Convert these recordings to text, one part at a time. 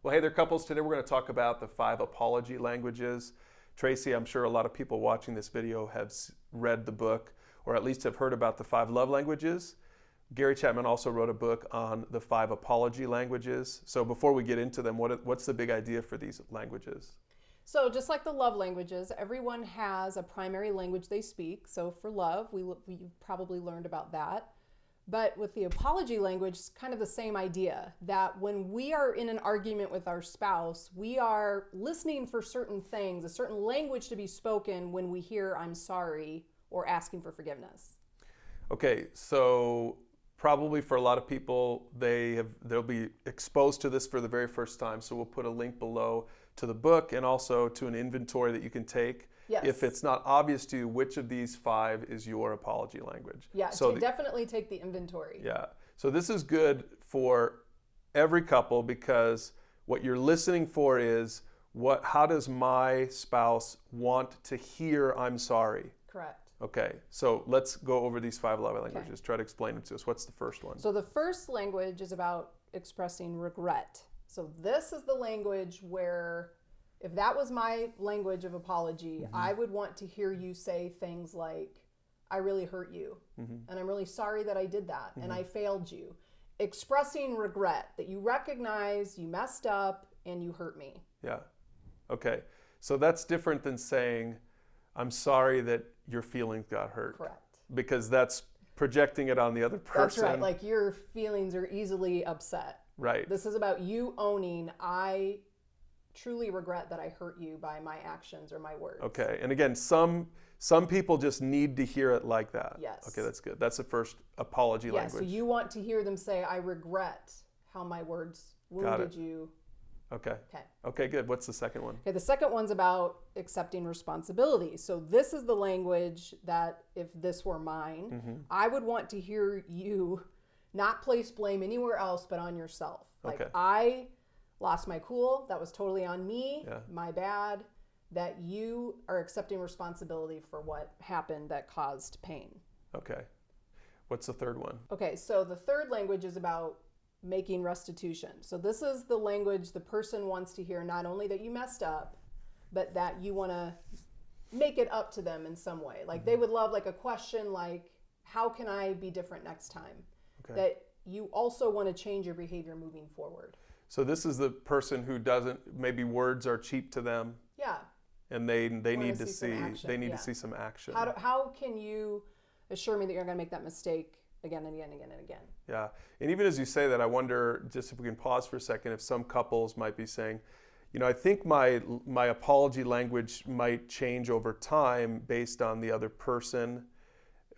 Well, hey there, couples. Today we're going to talk about the 5 apology languages. Tracy, I'm sure a lot of people watching this video have read the book or at least have heard about the 5 love languages. Gary Chapman also wrote a book on the 5 apology languages. So before we get into them, what's the big idea for these languages? So just like the love languages, everyone has a primary language they speak. So for love, we probably learned about that. But with the apology language, it's kind of the same idea, that when we are in an argument with our spouse, we are listening for certain things, a certain language to be spoken when we hear "I'm sorry" or asking for forgiveness. Okay, so probably for a lot of people, they'll be exposed to this for the very first time. So we'll put a link below to the book and also to an inventory that you can take. Yes. If it's not obvious to you which of these 5 is your apology language. Yeah, so definitely take the inventory. Yeah. So this is good for every couple because what you're listening for is how does my spouse want to hear "I'm sorry"? Correct. Okay. So let's go over these 5 love languages. Try to explain them to us. What's the first one? So the first language is about expressing regret. So this is the language where, if that was my language of apology, I would want to hear you say things like, "I really hurt you, and I'm really sorry that I did that, and I failed you." Expressing regret, that you recognize you messed up and you hurt me. Yeah. Okay. So that's different than saying, "I'm sorry that your feelings got hurt." Correct. Because that's projecting it on the other person. That's right. Like your feelings are easily upset. Right. This is about you owning, I truly regret that I hurt you by my actions or my words. Okay. And again, some people just need to hear it like that. Yes. Okay, that's good. That's the first apology language. So you want to hear them say, "I regret how my words wounded you." Okay. Okay, good. What's the second one? Okay, the second one's about accepting responsibility. So this is the language that if this were mine, I would want to hear you not place blame anywhere else but on yourself. Like, I lost my cool. That was totally on me. My bad. That you are accepting responsibility for what happened that caused pain. Okay. What's the third one? Okay, so the third language is about making restitution. So this is the language the person wants to hear, not only that you messed up, but that you want to make it up to them in some way. Like they would love like a question like, "How can I be different next time?" That you also want to change your behavior moving forward. So this is the person who doesn't, maybe words are cheap to them. Yeah. And they need to see to see some action. How can you assure me that you're going to make that mistake again and again and again and again? Yeah. And even as you say that, I wonder, just if we can pause for a second, if some couples might be saying, I think my apology language might change over time based on the other person,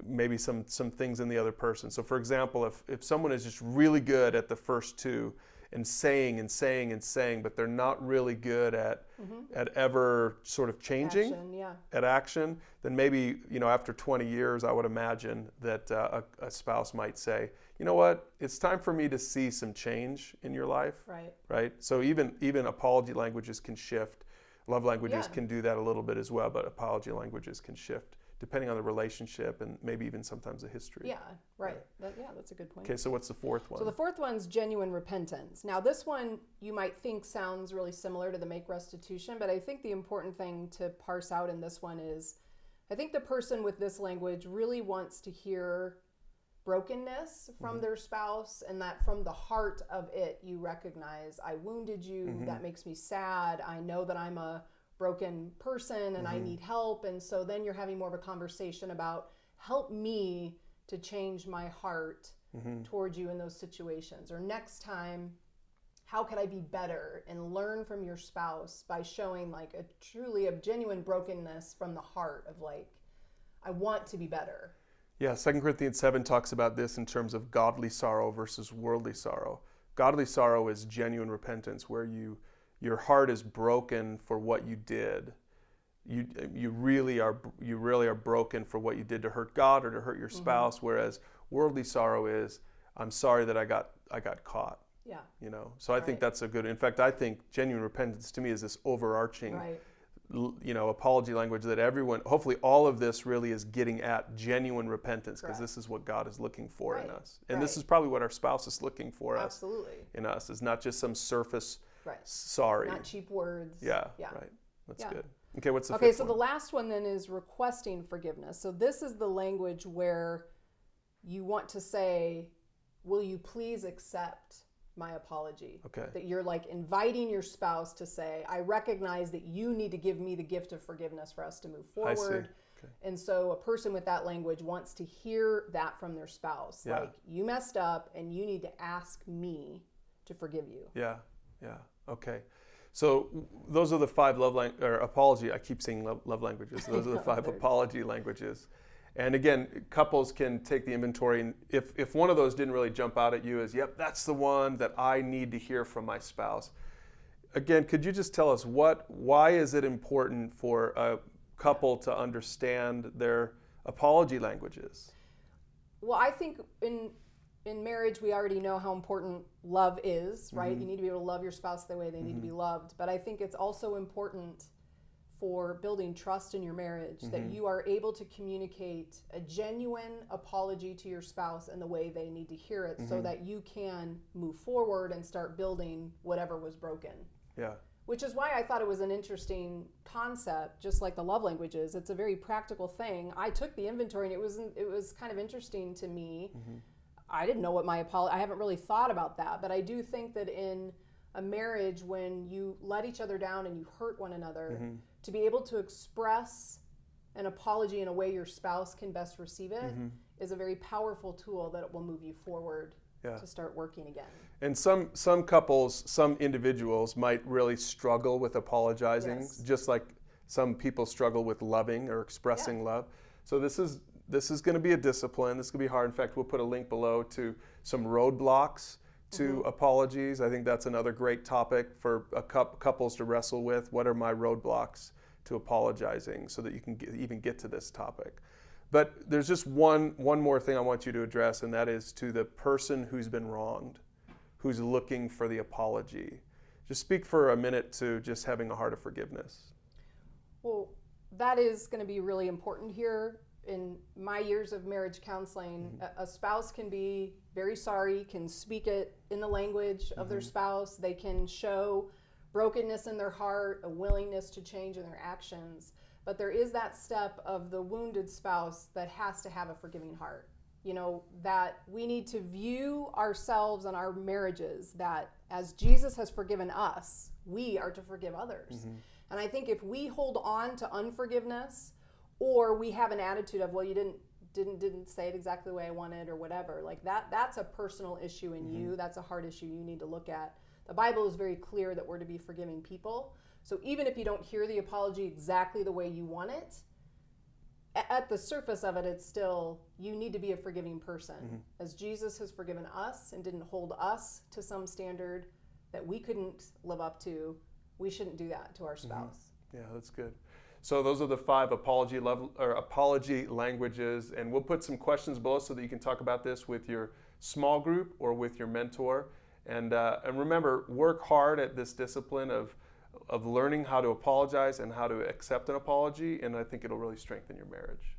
maybe some things in the other person. So for example, if someone is just really good at the first 2 and saying, but they're not really good at ever sort of changing at action, then maybe, after 20 years, I would imagine that a spouse might say, "You know what, it's time for me to see some change in your life." Right? So even apology languages can shift. Love languages can do that a little bit as well, but apology languages can shift depending on the relationship and maybe even sometimes the history. Yeah, right. That's a good point. Okay, so what's the fourth one? So the fourth one's genuine repentance. Now this one you might think sounds really similar to the make restitution, but I think the important thing to parse out in this one is, I think the person with this language really wants to hear brokenness from their spouse, and that from the heart of it you recognize, "I wounded you, that makes me sad, I know that I'm a broken person and I need help." And so then you're having more of a conversation about, "Help me to change my heart towards you in those situations." Or next time, how could I be better? And learn from your spouse by showing like a genuine brokenness from the heart of like, "I want to be better." Yeah, 2 Corinthians 7 talks about this in terms of godly sorrow versus worldly sorrow. Godly sorrow is genuine repentance, where your heart is broken for what you did. You really are broken for what you did to hurt God or to hurt your spouse. Whereas worldly sorrow is, "I'm sorry that I got caught." Yeah. So I think that's a good. In fact, I think genuine repentance to me is this overarching apology language that everyone, hopefully all of this really is getting at genuine repentance, because this is what God is looking for in us. And this is probably what our spouse is looking for us in us, is not just some surface Right. sorry. Not cheap words. Yeah. Right. That's Yeah. good. Okay, what's the Okay, fifth so one? the last one then is requesting forgiveness. So this is the language where you want to say, will you please accept my apology? Okay. That you're like inviting your spouse to say, I recognize that you need to give me the gift of forgiveness for us to move I see. forward. Okay. And so a person with that language wants to hear that from their spouse. Yeah. Like, you messed up and you need to ask me to forgive you. Yeah. Okay. So those are the five apology. I keep saying love languages. Those are the five apology languages. And again, couples can take the inventory, and if one of those didn't really jump out at you as, yep, that's the one that I need to hear from my spouse. Again, could you just tell us why is it important for a couple to understand their apology languages? Well, I think in marriage, we already know how important love is, right? Mm-hmm. You need to be able to love your spouse the way they need to be loved. But I think it's also important for building trust in your marriage that you are able to communicate a genuine apology to your spouse in the way they need to hear it so that you can move forward and start building whatever was broken. Yeah. Which is why I thought it was an interesting concept, just like the love languages. It's a very practical thing. I took the inventory and it was kind of interesting to me. I didn't know what I haven't really thought about that, but I do think that in a marriage, when you let each other down and you hurt one another, to be able to express an apology in a way your spouse can best receive it is a very powerful tool that will move you forward to start working again. And some couples, some individuals might really struggle with apologizing, just like some people struggle with loving or expressing love. So this is going to be a discipline. This is going to be hard. In fact, we'll put a link below to some roadblocks to apologies. I think that's another great topic for couples to wrestle with. What are my roadblocks to apologizing, so that you can even get to this topic? But there's just one more thing I want you to address, and that is to the person who's been wronged, who's looking for the apology. Just speak for a minute to just having a heart of forgiveness. Well, that is going to be really important here. In my years of marriage counseling, a spouse can be very sorry, can speak it in the language of their spouse. They can show brokenness in their heart, a willingness to change in their actions. But there is that step of the wounded spouse that has to have a forgiving heart. You know, that we need to view ourselves and our marriages that as Jesus has forgiven us, we are to forgive others. And I think if we hold on to unforgiveness, or we have an attitude of, well, you didn't say it exactly the way I wanted or whatever, like that's a personal issue in you. That's a hard issue you need to look at. The Bible is very clear that we're to be forgiving people. So even if you don't hear the apology exactly the way you want it, at the surface of it, it's still, you need to be a forgiving person. As Jesus has forgiven us and didn't hold us to some standard that we couldn't live up to, we shouldn't do that to our spouse. Yeah, that's good. So those are the five apology languages, and we'll put some questions below so that you can talk about this with your small group or with your mentor. And remember, work hard at this discipline of learning how to apologize and how to accept an apology, and I think it'll really strengthen your marriage.